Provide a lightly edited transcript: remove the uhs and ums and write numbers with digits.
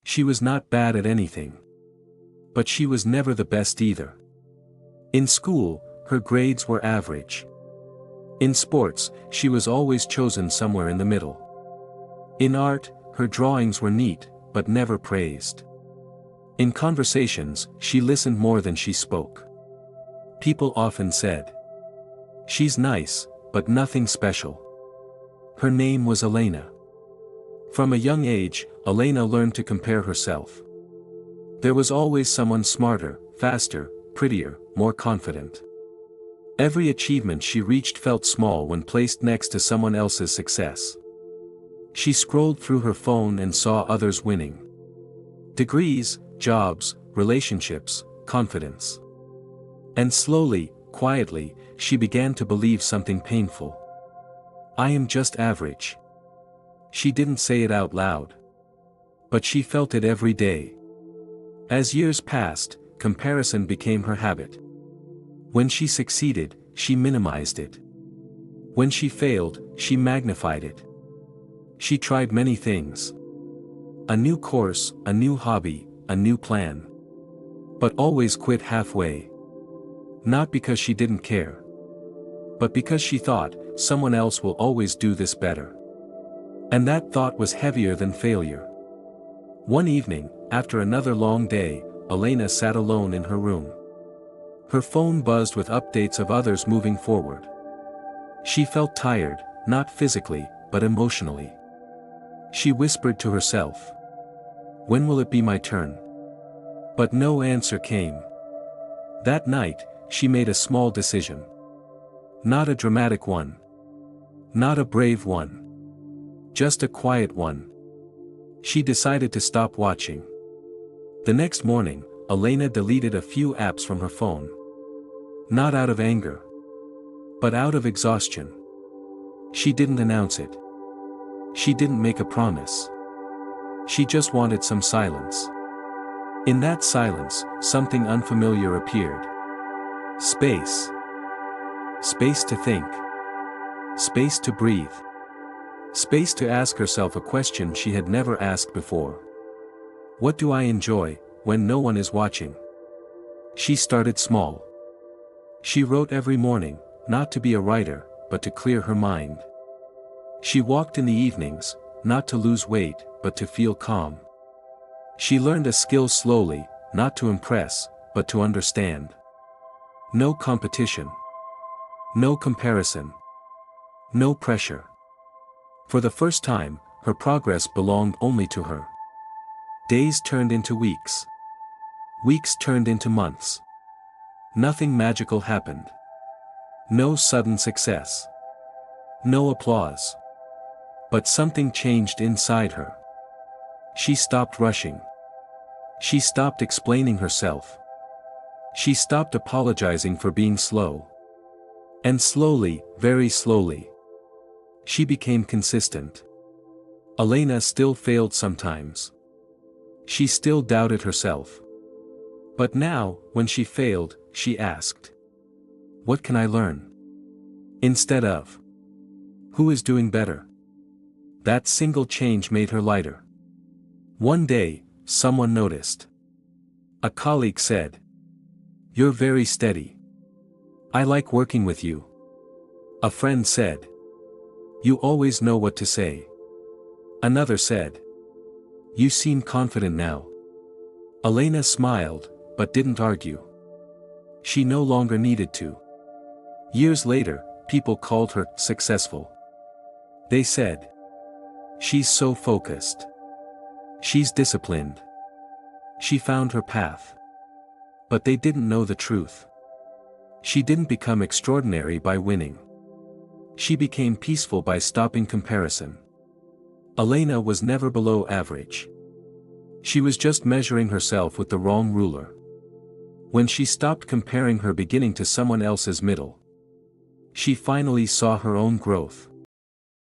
She was not bad at anything. But she was never the best either. In school, her grades were average. In sports, she was always chosen somewhere in the middle. In art, her drawings were neat, but never praised. In conversations, she listened more than she spoke. People often said, "She's nice, but nothing special." Her name was Elena. From a young age, Elena learned to compare herself. There was always someone smarter, faster, prettier, more confident. Every achievement she reached felt small when placed next to someone else's success. She scrolled through her phone and saw others winning. Degrees, jobs, relationships, confidence. And slowly, quietly, she began to believe something painful. I am just average. She didn't say it out loud. But she felt it every day. As years passed, comparison became her habit. When she succeeded, she minimized it. When she failed, she magnified it. She tried many things. A new course, a new hobby, a new plan. But always quit halfway. Not because she didn't care. But because she thought, someone else will always do this better. And that thought was heavier than failure. One evening, after another long day, Elena sat alone in her room. Her phone buzzed with updates of others moving forward. She felt tired, not physically, but emotionally. She whispered to herself, "When will it be my turn?" But no answer came. That night, she made a small decision. Not a dramatic one. Not a brave one. Just a quiet one. She decided to stop watching. The next morning, Elena deleted a few apps from her phone. Not out of anger. But out of exhaustion. She didn't announce it. She didn't make a promise. She just wanted some silence. In that silence, something unfamiliar appeared. Space. Space to think. Space to breathe. Space to ask herself a question she had never asked before. What do I enjoy, when no one is watching? She started small. She wrote every morning, not to be a writer, but to clear her mind. She walked in the evenings, not to lose weight, but to feel calm. She learned a skill slowly, not to impress, but to understand. No competition. No comparison. No pressure. For the first time, her progress belonged only to her. Days turned into weeks. Weeks turned into months. Nothing magical happened. No sudden success. No applause. But something changed inside her. She stopped rushing. She stopped explaining herself. She stopped apologizing for being slow. And slowly, very slowly, she became consistent. Elena still failed sometimes. She still doubted herself. But now, when she failed, she asked, "What can I learn?" Instead of, "Who is doing better?" That single change made her lighter. One day, someone noticed. A colleague said, "You're very steady. I like working with you." A friend said, "You always know what to say." Another said, "You seem confident now." Elena smiled, but didn't argue. She no longer needed to. Years later, people called her successful. They said, "She's so focused. She's disciplined. She found her path." But they didn't know the truth. She didn't become extraordinary by winning. She became peaceful by stopping comparison. Elena was never below average. She was just measuring herself with the wrong ruler. When she stopped comparing her beginning to someone else's middle, she finally saw her own growth.